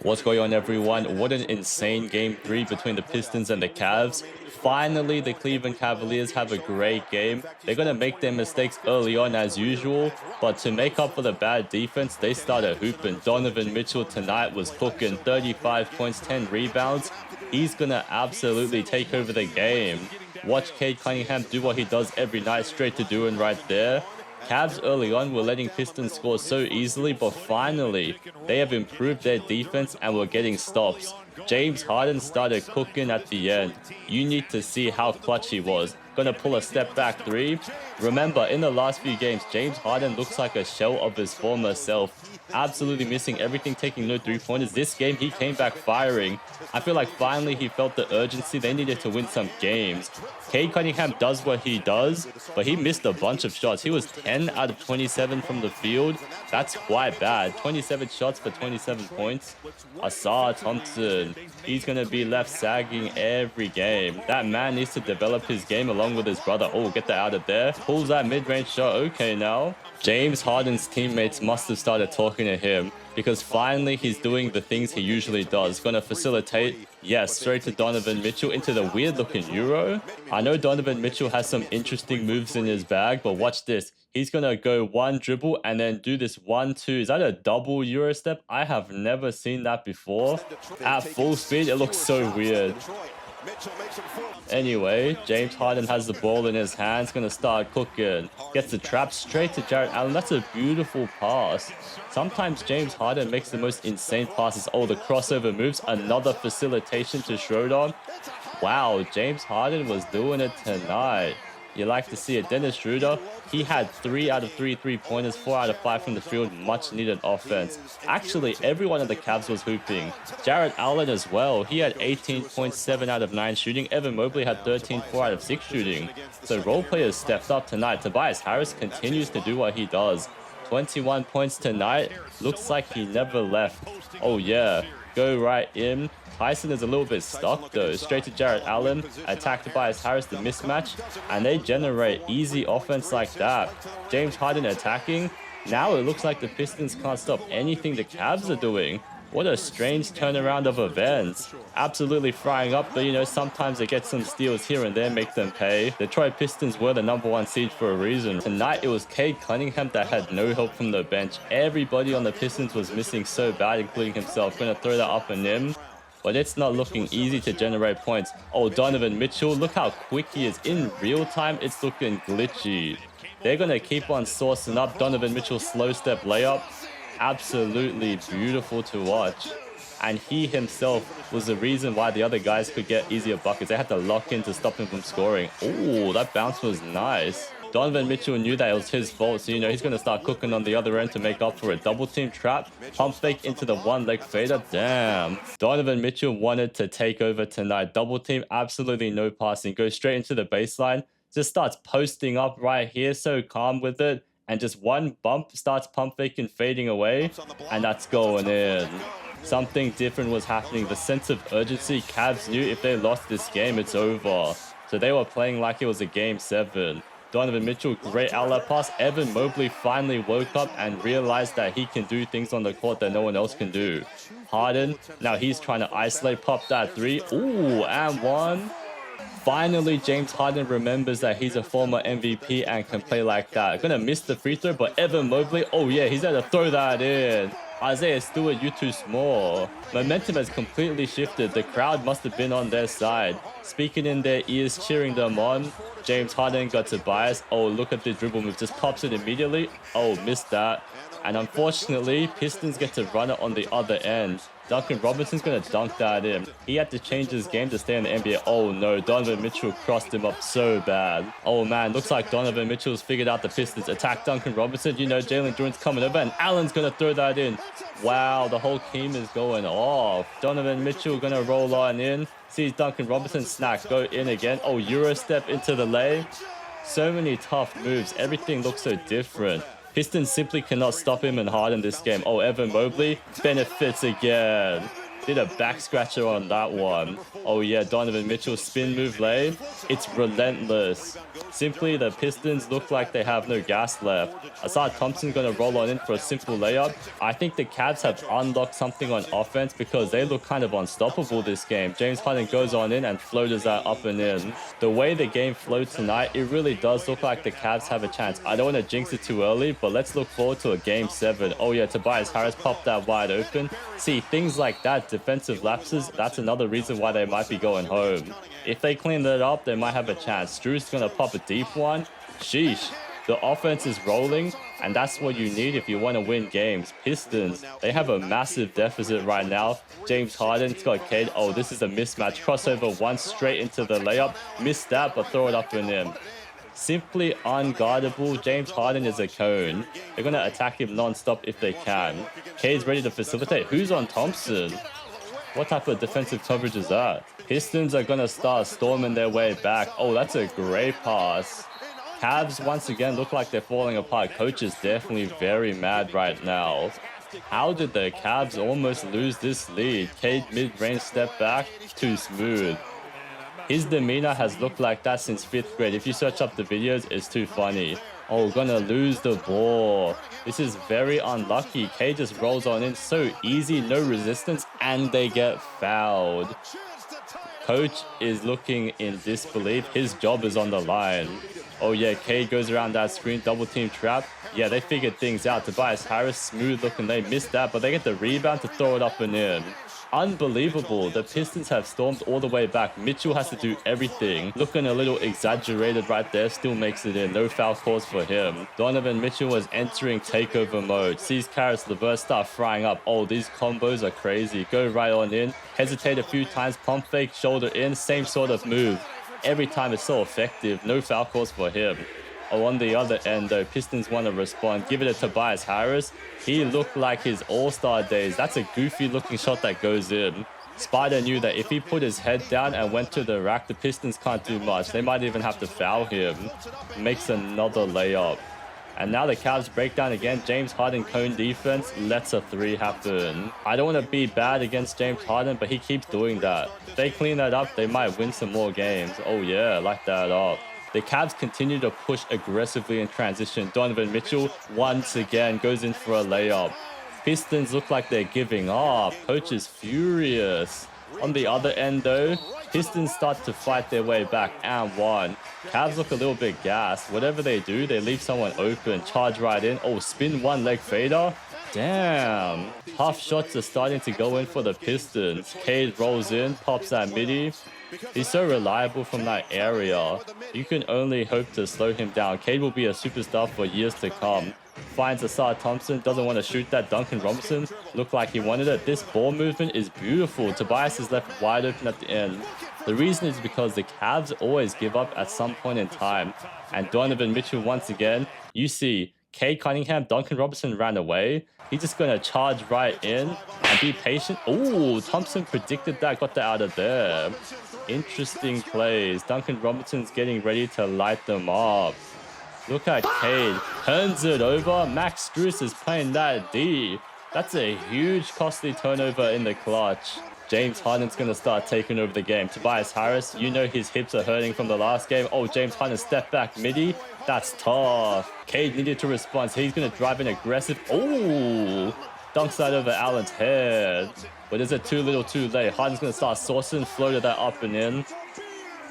What's going on, everyone? What an insane game 3 between the Pistons and the Cavs. Finally, the Cleveland Cavaliers have a great game. They're going to make their mistakes early on as usual, but to make up for the bad defense, they started hooping. Donovan Mitchell tonight was cooking 35 points, 10 rebounds. He's going to absolutely take over the game. Watch Cade Cunningham do what he does every night, straight to doing right there. Cavs early on were letting Pistons score so easily, but finally, they have improved their defense and were getting stops. James Harden started cooking at the end. You need to see how clutch he was. Gonna pull a step back three. Remember, in the last few games, James Harden looks like a shell of his former self. Absolutely missing everything, taking no three-pointers. This game, he came back firing. I feel like finally he felt the urgency. They needed to win some games. Cade Cunningham does what he does, but he missed a bunch of shots. He was 10 out of 27 from the field. That's quite bad. 27 shots for 27 points. Asar Thompson, he's going to be left sagging every game. That man needs to develop his game along with his brother. Oh, get that out of there. Pulls that mid-range shot. Okay, now. James Harden's teammates must have started talking to him because finally he's doing the things he usually does. Gonna facilitate, yes, straight to Donovan Mitchell into the weird looking Euro. I know Donovan Mitchell has some interesting moves in his bag, but watch this. He's gonna go one dribble and then do this 1-2. Is that a double Euro step? I have never seen that before. At full speed, it looks so weird. Anyway, James Harden has the ball in his hands, gonna start cooking. Gets the trap straight to Jarrett Allen. That's a beautiful pass. Sometimes James Harden makes the most insane passes. Oh, the crossover moves. Another facilitation to Schroeder. Wow, James Harden was doing it tonight. You like to see it. Dennis Schroeder, he had 3 out of 3 3-pointers, 4 out of 5 from the field. Much needed offense. Actually, everyone of the Cavs was hooping. Jarrett Allen as well. He had 18.7 out of 9 shooting. Evan Mobley had 13, 4 out of 6 shooting. So role players stepped up tonight. Tobias Harris continues to do what he does. 21 points tonight. Looks like he never left. Oh yeah, go right in. Tyson is a little bit stuck though. Straight to Jarrett Allen, attack Tobias Harris, the mismatch, and they generate easy offense like that. James Harden attacking. Now it looks like the Pistons can't stop anything the Cavs are doing. What a strange turnaround of events. Absolutely frying up, but you know, sometimes they get some steals here and there, make them pay. Detroit Pistons were the #1 seed for a reason. Tonight, it was Cade Cunningham that had no help from the bench. Everybody on the Pistons was missing so bad, including himself. Gonna throw that up and in. But it's not looking easy to generate points. Oh, Donovan Mitchell, look how quick he is. In real time, it's looking glitchy. They're going to keep on sourcing up. Donovan Mitchell's slow step layup. Absolutely beautiful to watch. And he himself was the reason why the other guys could get easier buckets. They had to lock in to stop him from scoring. Oh, that bounce was nice. Donovan Mitchell knew that it was his fault, so you know he's going to start cooking on the other end to make up for it. Double team trap, pump fake into the one leg fader. Damn. Donovan Mitchell wanted to take over tonight. Double team, absolutely no passing. Goes straight into the baseline. Just starts posting up right here, so calm with it. And just one bump starts pump faking, fading away. And that's going in. Something different was happening. The sense of urgency. Cavs knew if they lost this game, it's over. So they were playing like it was a game 7. Donovan Mitchell, great outlet pass. Evan Mobley finally woke up and realized that he can do things on the court that no one else can do. Harden, now he's trying to isolate, pop that 3. Ooh, and 1. Finally, James Harden remembers that he's a former MVP and can play like that. Gonna miss the free throw, but Evan Mobley, oh yeah, he's gonna throw that in. Isaiah Stewart, you too small. Momentum has completely shifted. The crowd must have been on their side. Speaking in their ears, cheering them on. James Harden got Tobias. Oh, look at the dribble move. Just pops it immediately. Oh, missed that. And unfortunately, Pistons get to run it on the other end. Duncan Robinson's going to dunk that in. He had to change his game to stay in the NBA. Oh no, Donovan Mitchell crossed him up so bad. Oh man, looks like Donovan Mitchell's figured out the Pistons. Attack Duncan Robinson. You know, Jalen Duren's coming over and Allen's going to throw that in. Wow, the whole team is going off. Donovan Mitchell going to roll on in. Sees Duncan Robinson snack, go in again. Oh, Euro step into the lay. So many tough moves. Everything looks so different. Pistons simply cannot stop him and Harden this game. Oh, Evan Mobley benefits again. Did a back scratcher on that one. Oh yeah, Donovan Mitchell spin move lane. It's relentless. Simply, the Pistons look like they have no gas left. Asad Thompson gonna roll on in for a simple layup. I think the Cavs have unlocked something on offense because they look kind of unstoppable this game. James Harden goes on in and floaters that up and in. The way the game flowed tonight, it really does look like the Cavs have a chance. I don't want to jinx it too early, but let's look forward to a game 7. Oh yeah, Tobias Harris popped that wide open. See, things like that, defensive lapses, that's another reason why they might be going home. If they clean that up, they might have a chance. Strus gonna pop a deep one. Sheesh. The offense is rolling, and that's what you need if you want to win games. Pistons, they have a massive deficit right now. James Harden's got Cade. Oh, this is a mismatch. Crossover one straight into the layup. Missed that, but throw it up and in. Simply unguardable. James Harden is a cone. They're going to attack him non-stop if they can. Cade's ready to facilitate. Who's on Thompson? What type of defensive coverage is that? Pistons are going to start storming their way back. Oh, that's a great pass. Cavs once again look like they're falling apart. Coach is definitely very mad right now. How did the Cavs almost lose this lead? Cade mid-range step back, too smooth. His demeanor has looked like that since 5th grade. If you search up the videos, it's too funny. Oh, gonna lose the ball. This is very unlucky. Cade just rolls on in so easy, no resistance, and they get fouled. Coach is looking in disbelief. His job is on the line. Oh yeah, Cade goes around that screen, double team trap. Yeah, they figured things out. Tobias Harris, smooth looking. They missed that, but they get the rebound to throw it up and in. Unbelievable. The Pistons have stormed all the way back. Mitchell has to do everything. Looking a little exaggerated right there. Still makes it in. No foul calls for him. Donovan Mitchell was entering takeover mode. Sees Karis LeVert start frying up. Oh, these combos are crazy. Go right on in. Hesitate a few times. Pump fake. Shoulder in. Same sort of move. Every time it's so effective. No foul calls for him. Oh, on the other end, though, Pistons want to respond. Give it to Tobias Harris. He looked like his all-star days. That's a goofy-looking shot that goes in. Spider knew that if he put his head down and went to the rack, the Pistons can't do much. They might even have to foul him. Makes another layup. And now the Cavs break down again. James Harden cone defense lets a 3 happen. I don't want to be bad against James Harden, but he keeps doing that. If they clean that up, they might win some more games. Oh yeah, light that up. The Cavs continue to push aggressively in transition. Donovan Mitchell once again goes in for a layup. Pistons look like they're giving up. Coach is furious. On the other end though, Pistons start to fight their way back and one. Cavs look a little bit gassed. Whatever they do, they leave someone open. Charge right in. Oh, spin one leg fader. Damn. Tough shots are starting to go in for the Pistons. Cade rolls in, pops that midi. He's so reliable from that area. You can only hope to slow him down. Cade will be a superstar for years to come. Finds Asad Thompson. Doesn't want to shoot that. Duncan Robinson looked like he wanted it. This ball movement is beautiful. Tobias is left wide open at the end. The reason is because the Cavs always give up at some point in time. And Donovan Mitchell once again. You see Cade Cunningham, Duncan Robinson ran away. He's just going to charge right in and be patient. Oh, Thompson predicted that. Got that out of there. Interesting plays. Duncan Robinson's getting ready to light them up. Look at Cade. Turns it over. Max Strus is playing that D. That's a huge costly turnover in the clutch. James Harden's going to start taking over the game. Tobias Harris, you know his hips are hurting from the last game. Oh, James Harden step back midi. That's tough. Cade needed to respond, so he's going to drive in aggressive. Oh, dunks that over Allen's head. But is it too little too late? Harden's going to start sourcing, floated that up and in.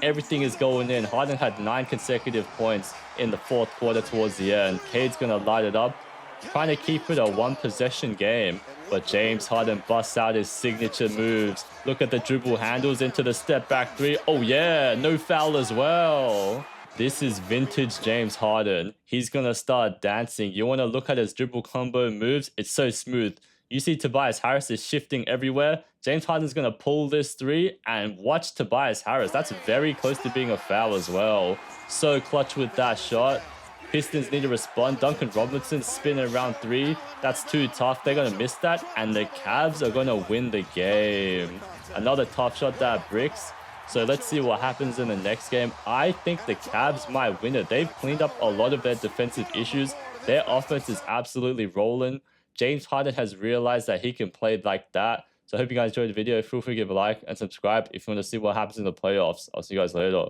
Everything is going in. Harden had 9 consecutive points in the 4th quarter towards the end. Cade's going to light it up, trying to keep it a 1-possession game. But James Harden busts out his signature moves. Look at the dribble handles into the step back 3. Oh yeah, no foul as well. This is vintage James Harden. He's going to start dancing. You want to look at his dribble combo moves? It's so smooth. You see Tobias Harris is shifting everywhere. James Harden's going to pull this 3 and watch Tobias Harris. That's very close to being a foul as well. So clutch with that shot. Pistons need to respond. Duncan Robinson spinning around 3. That's too tough. They're going to miss that. And the Cavs are going to win the game. Another tough shot that bricks. So let's see what happens in the next game. I think the Cavs might win it. They've cleaned up a lot of their defensive issues. Their offense is absolutely rolling. James Harden has realized that he can play like that. So I hope you guys enjoyed the video. Feel free to give a like and subscribe if you want to see what happens in the playoffs. I'll see you guys later.